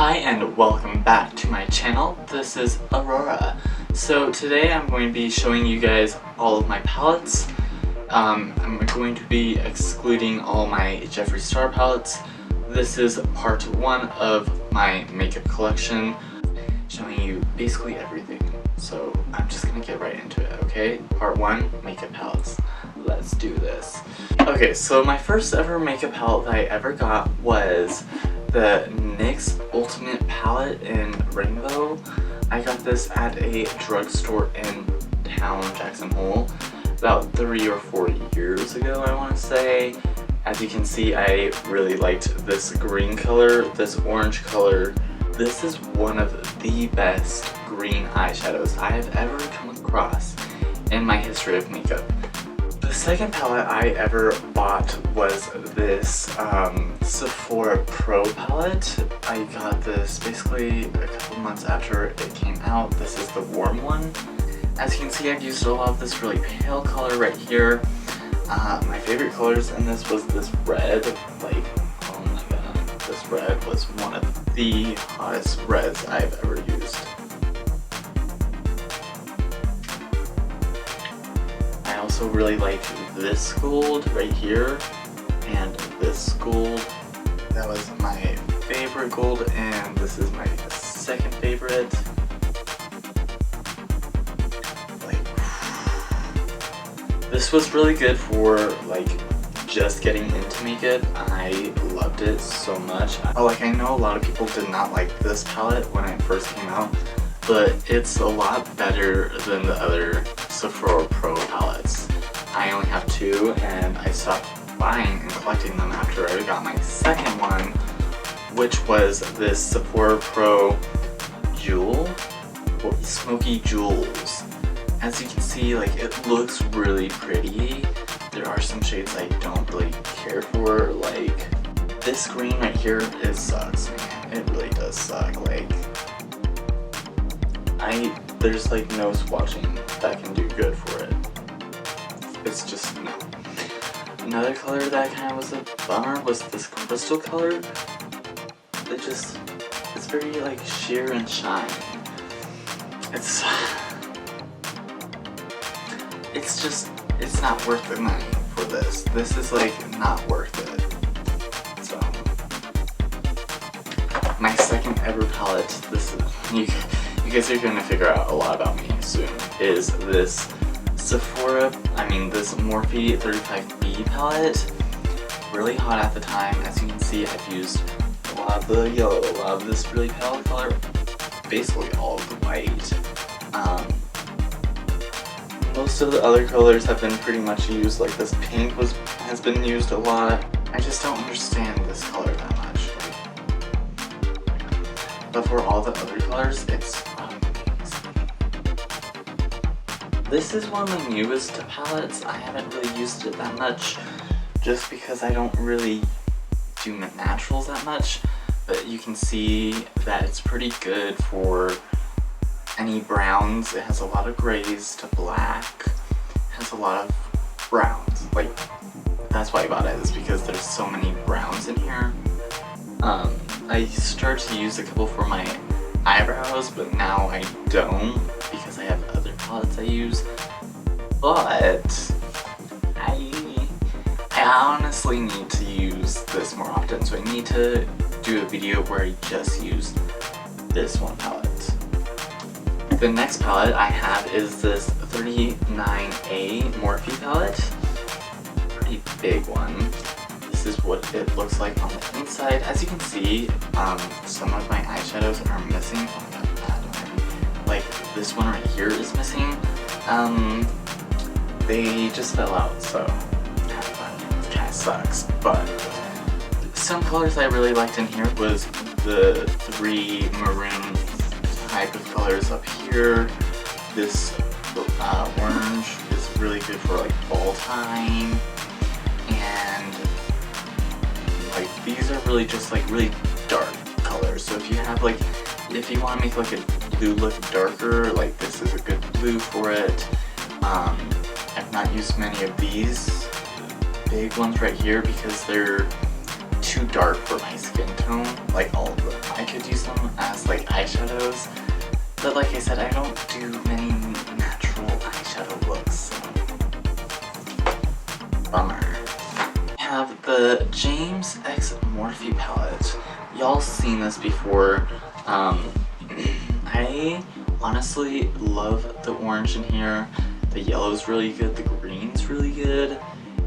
Hi and welcome back to my channel. This is Aurora. So today I'm going to be showing you guys all of my palettes. I'm going to be excluding all my Jeffree Star palettes. This is part 1 of my makeup collection, showing you basically everything. So I'm just gonna get right into it, okay? Part 1, makeup palettes. Let's do this. Okay, so my first ever makeup palette that I ever got was the NYX Ultimate Palette in Rainbow. I got this at a drugstore in town, Jackson Hole, about 3 or 4 years ago, I want to say. As you can see, I really liked this green color, this orange color. This is one of the best green eyeshadows I have ever come across in my history of makeup. The second palette I ever bought was this Sephora Pro palette. I got this basically a couple months after it came out. This is the warm one. As you can see, I've used a lot of this really pale color right here. My favorite colors in this was this red. Like, oh my god, this red was one of the hottest reds I've ever used. I also really like this gold right here and this gold. That was my favorite gold, and this is my second favorite. Like, this was really good for like just getting into makeup. I loved it so much. I know a lot of people did not like this palette when it first came out, but it's a lot better than the other Sephora Pro palettes. I only have 2, and I stopped buying and collecting them after I got my second one, which was this Sephora Pro Jewel, or Smoky Jewels. As you can see, like, it looks really pretty. There are some shades I don't really care for, like this green right here. It sucks, man. It really does suck. Like, there's like no swatching that can do good for it. It's just no. Another color that kind of was a bummer was this crystal color. It's very like sheer and shine. It's not worth the money for this. This is like not worth it. So my second ever palette, this is, you guys are gonna figure out a lot about me soon, is this this Morphe 35B palette. Really hot at the time. As you can see, I've used a lot of the yellow, a lot of this really pale color, basically all of the white. Most of the other colors have been pretty much used, like this pink has been used a lot. I just don't understand this color that much. But for all the other colors, it's this is one of my newest palettes. I haven't really used it that much just because I don't really do naturals that much, but you can see that it's pretty good for any browns. It has a lot of grays to black. It has a lot of browns. Like, that's why I bought it, is because there's so many browns in here. I started to use a couple for my eyebrows, but now I don't because I have other palettes I use. But I honestly need to use this more often, so I need to do a video where I just use this one palette. The next palette I have is this 39A Morphe palette. Pretty big one. This is what it looks like on the inside. As you can see, some of my eyeshadows are missing. Oh my god, like this one right here is missing. They just fell out, so it kind of sucks. But some colors I really liked in here was the 3 maroon type of colors up here. This orange is really good for like fall time, and like these are really just like really dark colors. So if you have like, if you want to make like a blue look darker, like this is a good blue for it. I've not used many of these big ones right here because they're too dark for my skin tone, like all of them. I could use them eyeshadows. But like I said, I don't do many natural eyeshadow looks, so bummer. I have the James X Morphe palette. Y'all seen this before. I honestly love the orange in here. The yellow's really good, the green's really good,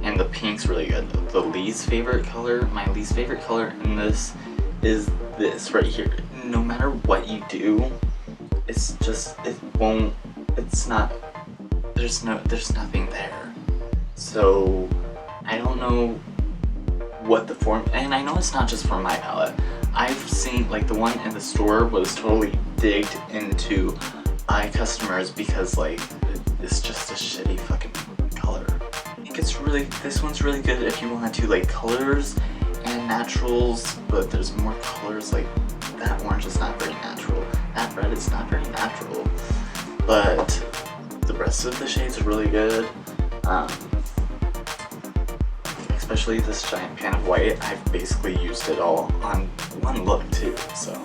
and the pink's really good. The least favorite color, my least favorite color in this is this right here. No matter what you do, it's just, it won't, it's not, there's nothing there. So I don't know what the form, and I know it's not just for my palette. I've seen, like, the one in the store was totally digged into by customers because, like, it's just a shitty fucking color. I think it's really, this one's really good if you want to do like colors and naturals, but there's more colors. Like that orange is not very natural, that red is not very natural, but the rest of the shades are really good. Especially this giant pan of white, I've basically used it all on one look too, so.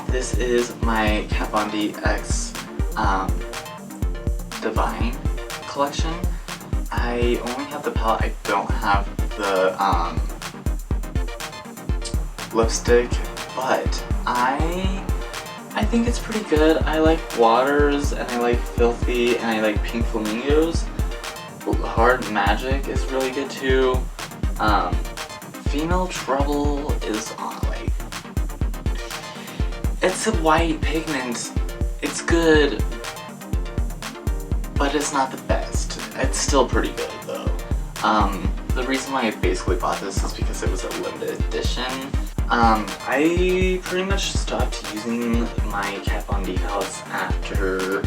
This is my Kat Von D X Divine collection. I only have the palette, I don't have the lipstick, but I think it's pretty good. I like Waters, and I like Filthy, and I like Pink Flamingos. Hard Magic is really good too. Female Trouble is on, like, it's a white pigment. It's good, but it's not the best. It's still pretty good though. The reason why I basically bought this is because it was a limited edition. I pretty much stopped using my Kat Von D palettes after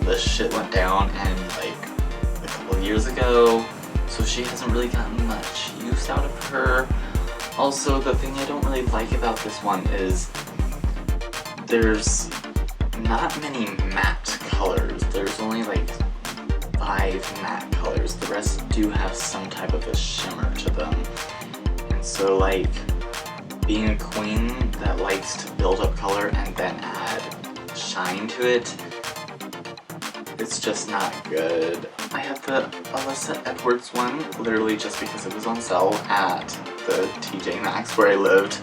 the shit went down and like a couple of years ago, so she hasn't really gotten much use out of her. Also, the thing I don't really like about this one is there's not many matte colors. There's only like 5 matte colors. The rest do have some type of a shimmer to them. And so, like, being a queen that likes to build up color and then add shine to it, it's just not good. I have the Alyssa Edwards one, literally just because it was on sale at the TJ Maxx where I lived.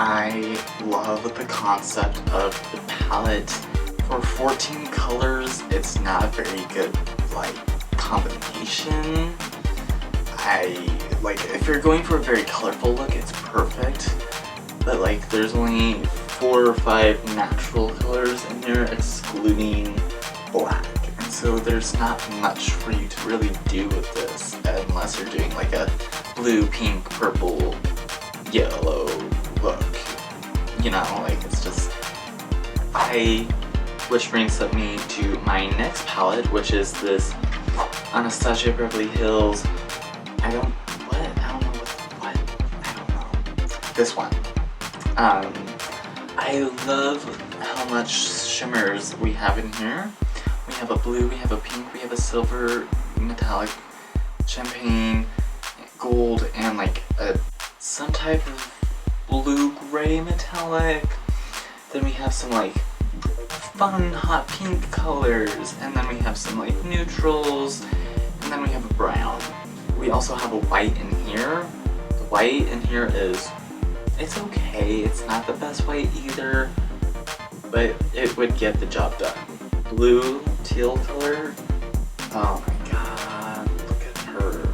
I love the concept of the palette. For 14 colors, it's not a very good, like, combination. If you're going for a very colorful look, it's perfect. But, like, there's only 4 or 5 natural colors in here, excluding black. And so there's not much for you to really do with this, unless you're doing, like, a blue, pink, purple, yellow look. You know, like, it's just, which brings me to my next palette, which is this Anastasia Beverly Hills, I don't know, this one. I love how much shimmers we have in here. We have a blue, we have a pink, we have a silver, metallic, champagne, gold, and like some type of blue-gray metallic. Then we have some like fun hot pink colors, and then we have some like neutrals, and then we have a brown. We also have a white in here. The white in here is, it's okay, it's not the best white either, but it would get the job done. Blue, teal color, oh my god, look at her.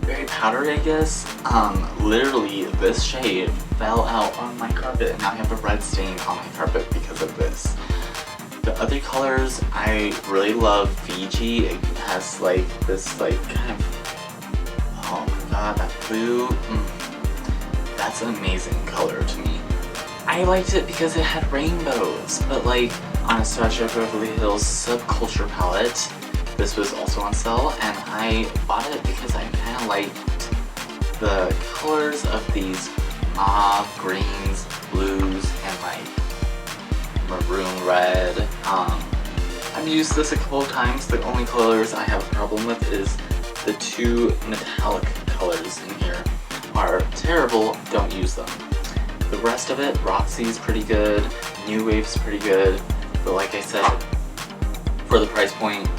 Very powdery, I guess. Literally this shade fell out on my carpet, and now I have a red stain on my carpet because of this. The other colors, I really love VG. It has like this like kind of, oh my god, that blue, that's an amazing color to me. I liked it because it had rainbows, but like Anastasia Beverly Hills Subculture palette, this was also on sale, and I bought it because I kind of liked the colors of these mauve, greens, blues, and like maroon red. I've used this a couple of times. The only colors I have a problem with is the 2 metallic colors in here are terrible, don't use them. The rest of it, Roxy's pretty good, New Wave's pretty good, but like I said, for the price point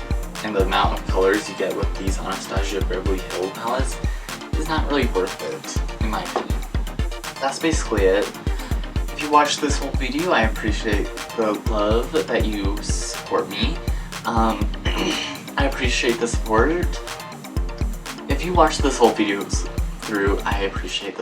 and the amount of colors you get with these Anastasia Beverly Hills palettes is not really worth it, in my opinion. That's basically it. If you watched this whole video, I appreciate the love that you support me. I appreciate the support. If you watched this whole video through, I appreciate